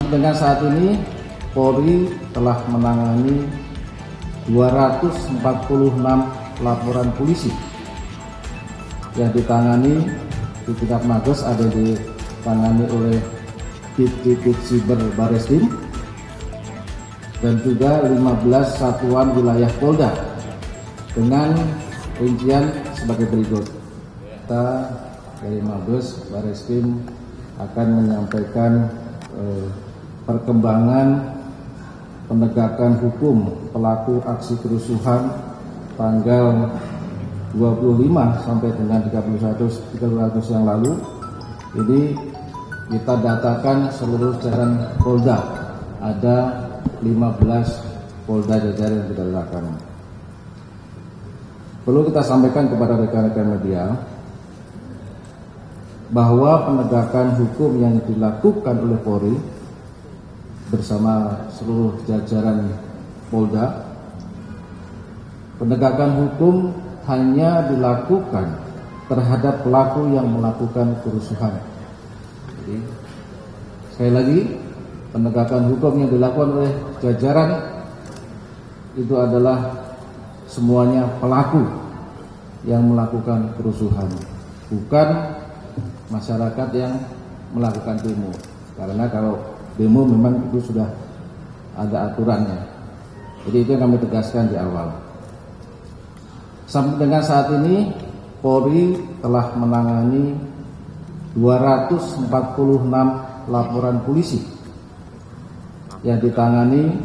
Dengan saat ini Polri telah menangani 246 laporan polisi yang ditangani di tingkat Mabes, ada ditangani oleh Divisi Siber Bareskrim dan juga 15 satuan wilayah Polda dengan rincian sebagai berikut. Kita dari Mabes Bareskrim akan menyampaikan perkembangan penegakan hukum pelaku aksi kerusuhan tanggal 25 sampai dengan 31 yang lalu. Ini kita datakan seluruh jajaran Polda, ada 15 Polda jajaran yang kita datakan. Perlu kita sampaikan kepada rekan-rekan media bahwa penegakan hukum yang dilakukan oleh Polri bersama seluruh jajaran Polda, penegakan hukum hanya dilakukan terhadap pelaku yang melakukan kerusuhan. Jadi, sekali lagi, penegakan hukum yang dilakukan oleh jajaran itu adalah semuanya pelaku yang melakukan kerusuhan, bukan masyarakat yang melakukan demo. Karena kalau demo memang itu sudah ada aturannya. Jadi itu yang kami tegaskan di awal. Sampai dengan saat ini Polri telah menangani 246 laporan polisi yang ditangani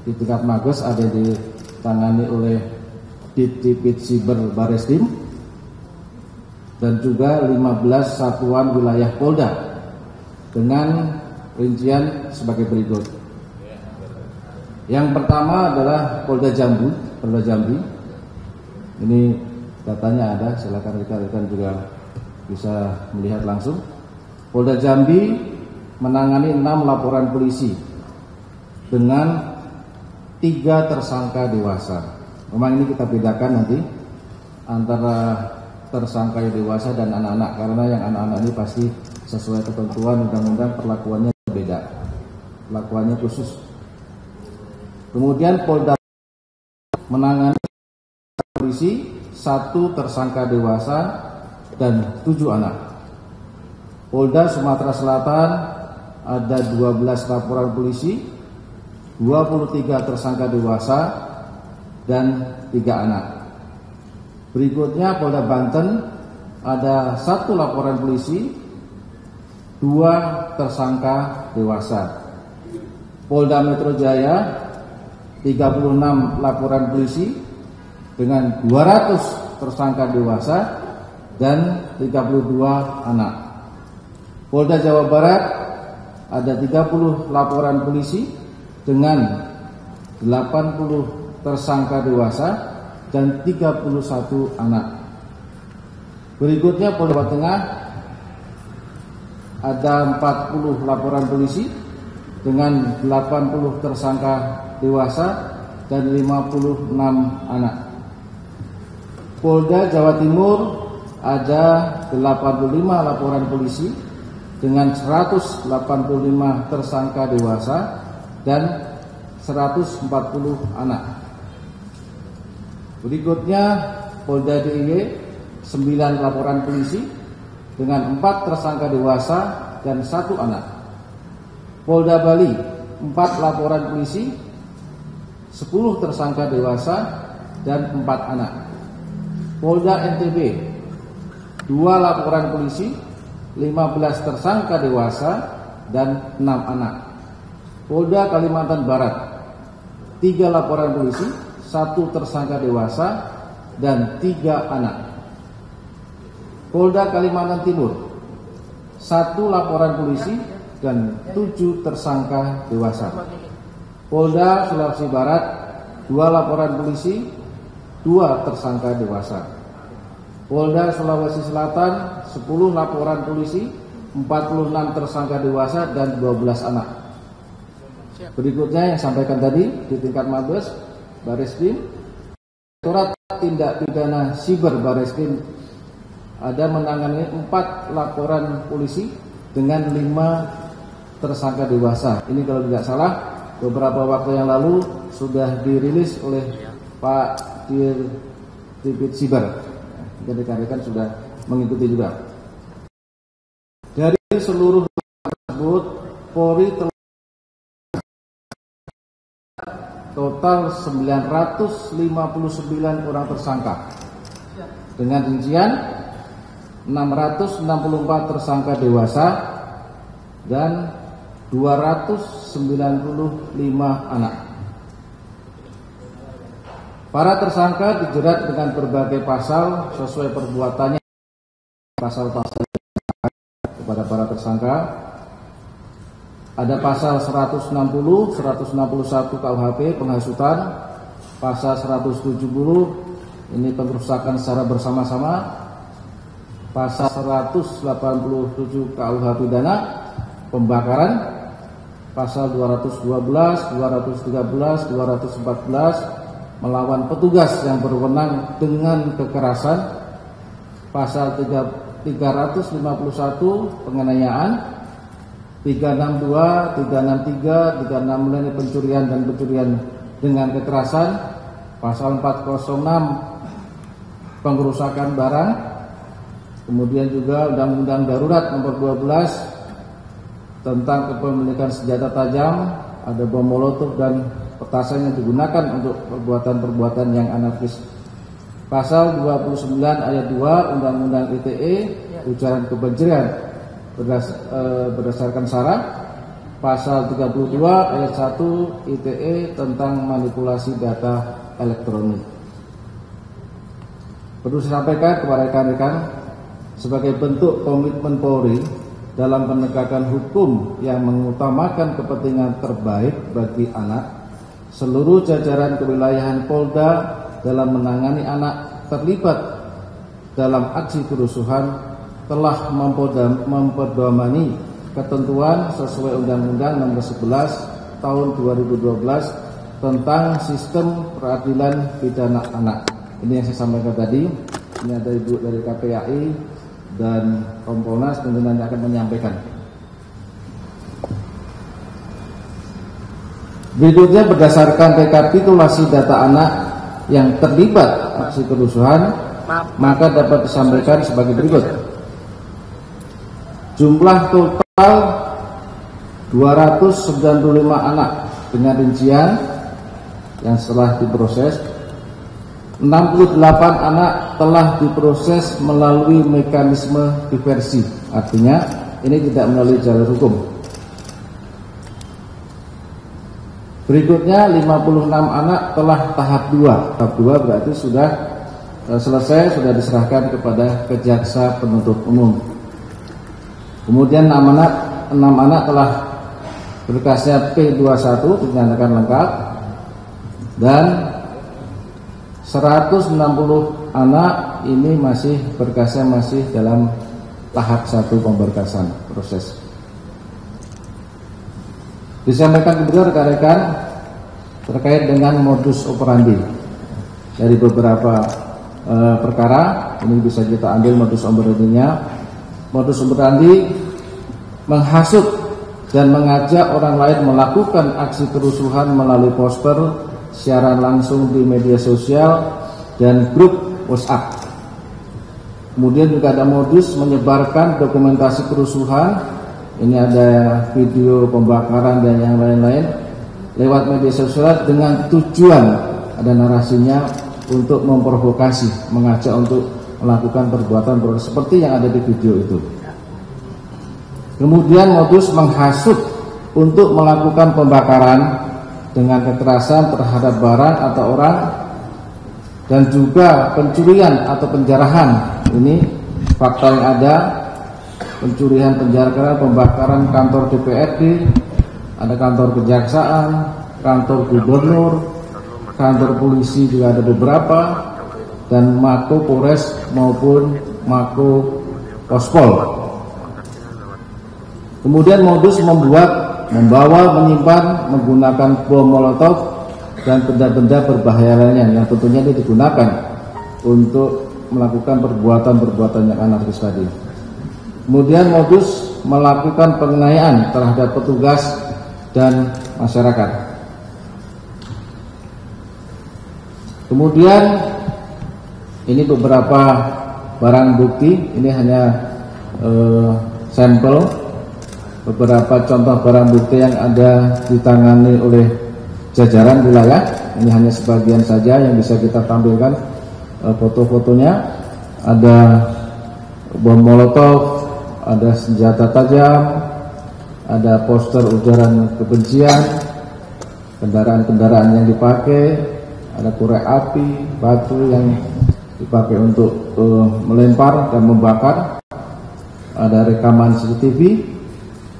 di tingkat Mabes, ada ditangani oleh Divisi Siber Bareskrim dan juga 15 satuan wilayah Polda dengan rincian sebagai berikut. Yang pertama adalah Polda Jambi. Ini datanya ada, silakan rekan-rekan juga bisa melihat langsung. Polda Jambi menangani 6 laporan polisi dengan 3 tersangka dewasa. Memang ini kita bedakan nanti antara tersangka yang dewasa dan anak-anak, karena yang anak-anak ini pasti sesuai ketentuan undang-undang perlakuannya beda, perlakuannya khusus. Kemudian Polda menangani polisi 1 tersangka dewasa dan 7 anak. Polda Sumatera Selatan ada 12 laporan polisi, 23 tersangka dewasa dan 3 anak. Berikutnya Polda Banten ada 1 laporan polisi, 2 tersangka dewasa. Polda Metro Jaya 36 laporan polisi dengan 200 tersangka dewasa dan 32 anak. Polda Jawa Barat ada 30 laporan polisi dengan 80 tersangka dewasa dan 31 anak. Berikutnya Polda Jawa Tengah ada 40 laporan polisi dengan 80 tersangka dewasa dan 56 anak. Polda Jawa Timur ada 85 laporan polisi dengan 185 tersangka dewasa dan 140 anak. Berikutnya Polda DIY 9 laporan polisi dengan 4 tersangka dewasa dan 1 anak. Polda Bali 4 laporan polisi, 10 tersangka dewasa dan 4 anak. Polda NTB 2 laporan polisi, 15 tersangka dewasa dan 6 anak. Polda Kalimantan Barat 3 laporan polisi, 1 tersangka dewasa dan 3 anak. Polda Kalimantan Timur 1 laporan polisi dan 7 tersangka dewasa. Polda Sulawesi Barat 2 laporan polisi, 2 tersangka dewasa. Polda Sulawesi Selatan 10 laporan polisi, 46 tersangka dewasa dan 12 anak. Berikutnya yang sampaikan tadi di tingkat Mabes Bareskrim, Direktorat Tindak Pidana Siber Bareskrim ada menangani 4 laporan polisi dengan 5 tersangka dewasa. Ini kalau tidak salah beberapa waktu yang lalu sudah dirilis oleh Pak Dirtipid Siber. Jadi rekan-rekan sudah mengikuti juga. Dari seluruh tersebut, Polri telah total 959 orang tersangka dengan rincian 664 tersangka dewasa dan 295 anak. Para tersangka dijerat dengan berbagai pasal sesuai perbuatannya. Pasal-pasal kepada para tersangka ada pasal 160, 161 KUHP penghasutan, pasal 170 ini pengrusakan secara bersama-sama, pasal 187 KUH pidana pembakaran, pasal 212, 213, 214 melawan petugas yang berwenang dengan kekerasan, pasal 351 penganiayaan, 362, 363, 365 pencurian dan pencurian dengan kekerasan, pasal 406 pengrusakan barang, kemudian juga Undang-Undang Darurat nomor 12 tentang kepemilikan senjata tajam, ada bom molotov dan petasan yang digunakan untuk perbuatan-perbuatan yang anarkis. Pasal 29 ayat 2 Undang-Undang ITE ujaran kebencian berdasarkan syarat, pasal 32 ayat 1 ITE tentang manipulasi data elektronik. Perlu saya sampaikan kepada rekan-rekan, sebagai bentuk komitmen Polri dalam penegakan hukum yang mengutamakan kepentingan terbaik bagi anak, seluruh jajaran kewilayahan Polda dalam menangani anak terlibat dalam aksi kerusuhan telah memperdomani ketentuan sesuai Undang-Undang Nomor 11 Tahun 2012 tentang Sistem Peradilan Pidana Anak. Ini yang saya sampaikan tadi. Ini ada Ibu dari KPAI dan Kompolnas tentunya akan menyampaikan. Berikutnya, berdasarkan rekapitulasi data anak yang terlibat aksi kerusuhan, maka dapat disampaikan sebagai berikut. Jumlah total 295 anak dengan rincian yang setelah diproses, 68 anak telah diproses melalui mekanisme diversi, artinya ini tidak melalui jalur hukum. Berikutnya 56 anak telah tahap 2. Tahap 2 berarti sudah selesai, sudah diserahkan kepada Kejaksa Penuntut Umum. Kemudian 6 anak telah berkasnya P21 dinyatakan lengkap, dan 160 anak ini masih berkasnya masih dalam tahap 1 pemberkasan proses. Disampaikan juga rekan-rekan terkait dengan modus operandi dari beberapa perkara. Ini bisa kita ambil modus operandinya. Modus operandi menghasut dan mengajak orang lain melakukan aksi kerusuhan melalui poster, siaran langsung di media sosial, dan grup WhatsApp. Kemudian juga ada modus menyebarkan dokumentasi kerusuhan. Ini ada video pembakaran dan yang lain-lain lewat media sosial dengan tujuan, ada narasinya, untuk memprovokasi, mengajak untuk melakukan perbuatan seperti yang ada di video itu. Kemudian modus menghasut untuk melakukan pembakaran dengan kekerasan terhadap barang atau orang, dan juga pencurian atau penjarahan. Ini fakta yang ada, pencurian, penjarahan, pembakaran kantor DPRD, ada kantor kejaksaan, kantor gubernur, kantor polisi juga ada beberapa, dan Mako Polres maupun Mako Pospol. Kemudian modus membawa, menyimpan, menggunakan bom molotov dan benda-benda berbahaya lainnya yang tentunya ini digunakan untuk melakukan perbuatan-perbuatan yang anarkis tadi. Kemudian modus melakukan penganiayaan terhadap petugas dan masyarakat. Kemudian ini beberapa barang bukti, ini hanya sampel beberapa contoh barang bukti yang ada ditangani oleh jajaran wilayah. Ini hanya sebagian saja yang bisa kita tampilkan foto-fotonya. Ada bom molotov, ada senjata tajam, ada poster ujaran kebencian, kendaraan-kendaraan yang dipakai, ada korek api, batu yang dipakai untuk melempar dan membakar, ada rekaman CCTV,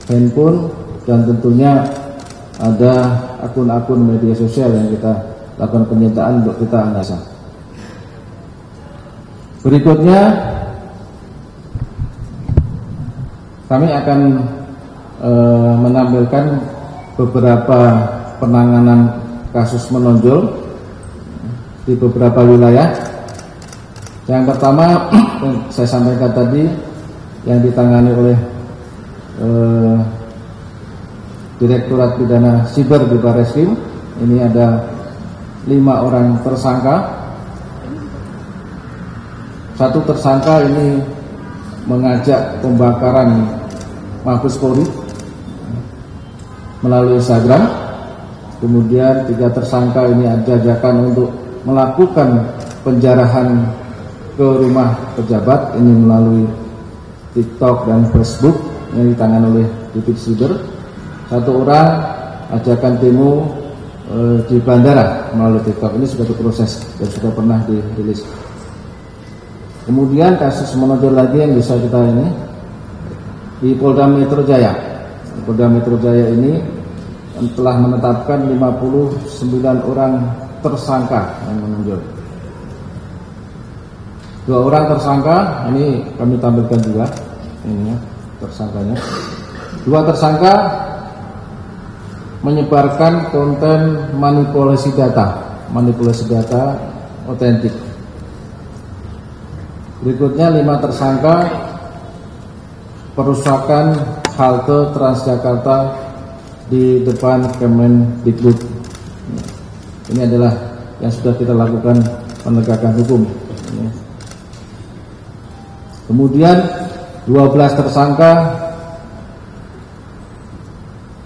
handphone, dan tentunya ada akun-akun media sosial yang kita lakukan penyitaan untuk kita analisa. Berikutnya kami akan menampilkan beberapa penanganan kasus menonjol di beberapa wilayah. Yang pertama saya sampaikan tadi yang ditangani oleh Direktorat Pidana Siber di Barreskrim. Ini ada 5 orang tersangka. Satu tersangka ini mengajak pembakaran Mabes Polri melalui Instagram. Kemudian 3 tersangka ini ada ajakan untuk melakukan penjarahan ke rumah pejabat, ini melalui TikTok dan Facebook yang ditangani oleh Divisi Siber. 1 orang ajakan demo di bandara melalui TikTok, ini sudah diproses dan sudah pernah dirilis. Kemudian kasus menonjol lagi yang bisa kita ini di Polda Metro Jaya. Polda Metro Jaya ini telah menetapkan 59 orang tersangka yang menonjol. 2 orang tersangka ini kami tampilkan juga ini ya, tersangkanya. 2 tersangka menyebarkan konten manipulasi data otentik. Berikutnya 5 tersangka perusakan halte Transjakarta di depan Kemendikbud. Ini adalah yang sudah kita lakukan penegakan hukum. Kemudian 12 tersangka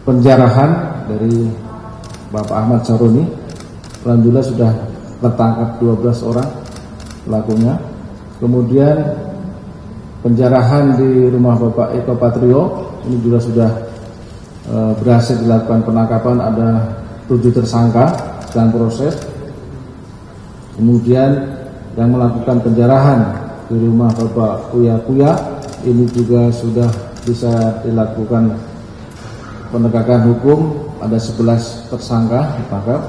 penjarahan dari Bapak Ahmad Saroni. Alhamdulillah sudah tertangkap 12 orang pelakunya. Kemudian penjarahan di rumah Bapak Eko Patrio, ini juga sudah berhasil dilakukan penangkapan, ada 7 tersangka sedang proses. Kemudian yang melakukan penjarahan di rumah Bapak Kuya, ini juga sudah bisa dilakukan penegakan hukum, ada 11 tersangka ditangkap.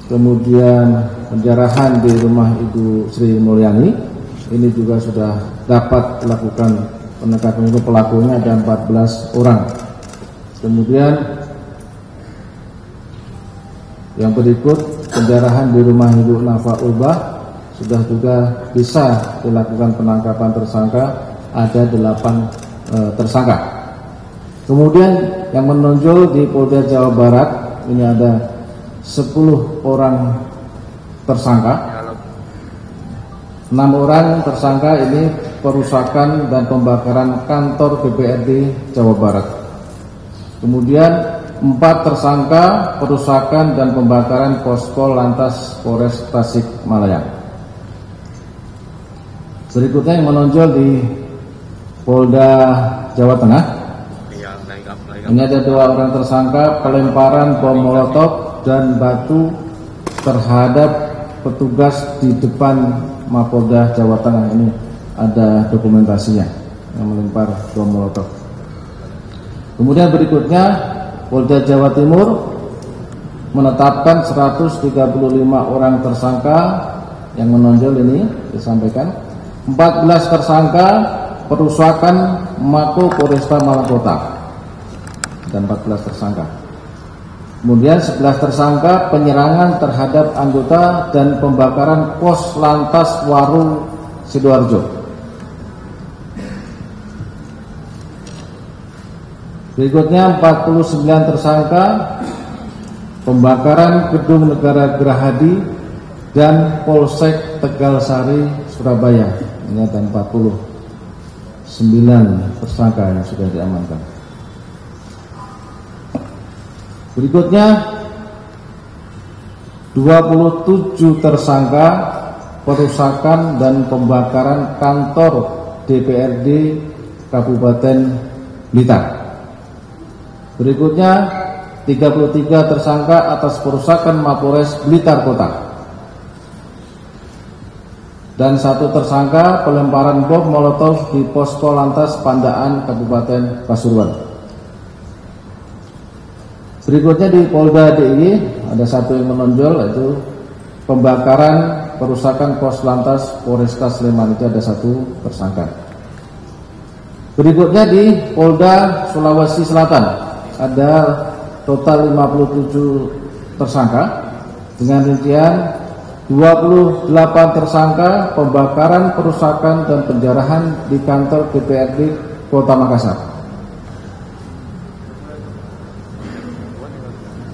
Kemudian penjarahan di rumah Ibu Sri Mulyani, ini juga sudah dapat dilakukan penegakan hukum, pelakunya ada 14 orang. Kemudian yang berikut penjarahan di rumah Ibu Nafa Ulbah sudah juga bisa dilakukan penangkapan tersangka, ada 8 tersangka. Kemudian yang menonjol di Polda Jawa Barat ini ada 10 orang tersangka. 6 orang tersangka ini perusakan dan pembakaran kantor DPRD Jawa Barat. Kemudian 4 tersangka perusakan dan pembakaran posko Lantas Polres Tasikmalaya. Berikutnya yang menonjol di Polda Jawa Tengah. Ini ada 2 orang tersangka pelemparan bom molotov dan batu terhadap petugas di depan Mapolda Jawa Tengah. Ini ada dokumentasinya yang melempar bom molotov. Kemudian berikutnya Polda Jawa Timur menetapkan 135 orang tersangka yang menonjol, ini disampaikan 14 tersangka perusakan Mako Polresta Malang Kota dan 14 tersangka. Kemudian 11 tersangka penyerangan terhadap anggota dan pembakaran pos Lantas Waru Sidoarjo. Berikutnya 49 tersangka pembakaran Gedung Negara Gerahadi dan Polsek Tegalsari Surabaya. Ini ada 49 tersangka yang sudah diamankan. Berikutnya 27 tersangka perusakan dan pembakaran kantor DPRD Kabupaten Blitar. Berikutnya 33 tersangka atas perusakan Mapores Blitar Kota. Dan 1 tersangka pelemparan bom molotov di Posko Lantas Pandaan Kabupaten Pasuruan. Berikutnya di Polda DIY ada 1 yang menonjol, yaitu pembakaran perusakan Pos Lantas Polresta Sleman, itu ada 1 tersangka. Berikutnya di Polda Sulawesi Selatan ada total 57 tersangka dengan rincian 28 tersangka pembakaran, perusakan dan penjarahan di kantor DPRD Kota Makassar.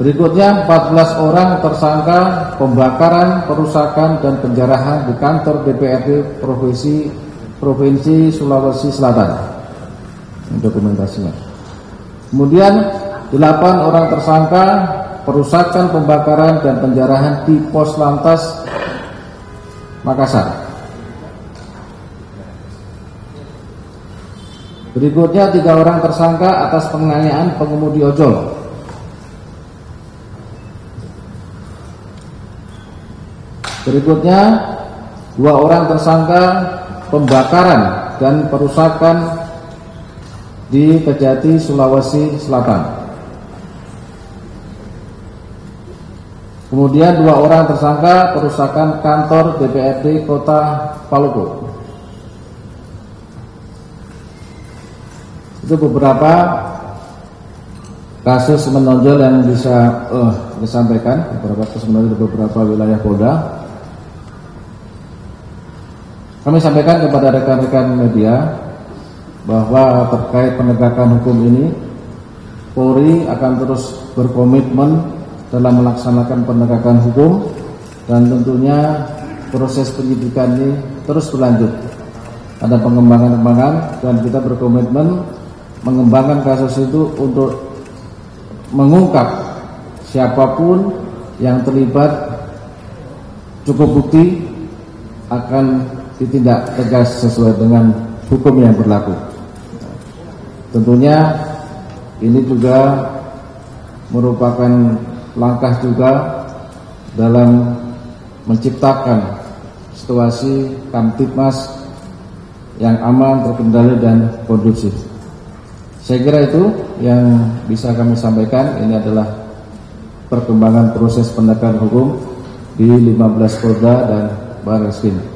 Berikutnya 14 orang tersangka pembakaran, perusakan dan penjarahan di kantor DPRD Provinsi Sulawesi Selatan. Ini dokumentasinya. Kemudian 8 orang tersangka perusakan, pembakaran dan penjarahan di Pos Lantas Makassar. Berikutnya 3 orang tersangka atas penganiayaan pengemudi ojol. Berikutnya 2 orang tersangka pembakaran dan perusakan di Kejati, Sulawesi Selatan. Kemudian 2 orang tersangka perusakan kantor DPRD Kota Paluku. Itu beberapa kasus menonjol yang bisa disampaikan, beberapa kasus menonjol di beberapa wilayah Polda. Kami sampaikan kepada rekan-rekan media bahwa terkait penegakan hukum ini, Polri akan terus berkomitmen dalam melaksanakan penegakan hukum, dan tentunya proses penyidikan ini terus berlanjut. Ada pengembangan-pengembangan dan kita berkomitmen mengembangkan kasus itu untuk mengungkap siapapun yang terlibat, cukup bukti akan ditindak tegas sesuai dengan hukum yang berlaku. Tentunya ini juga merupakan langkah juga dalam menciptakan situasi Kamtibmas yang aman, terkendali dan kondusif. Saya kira itu yang bisa kami sampaikan. Ini adalah perkembangan proses penegakan hukum di 15 Polda dan Barreskrim.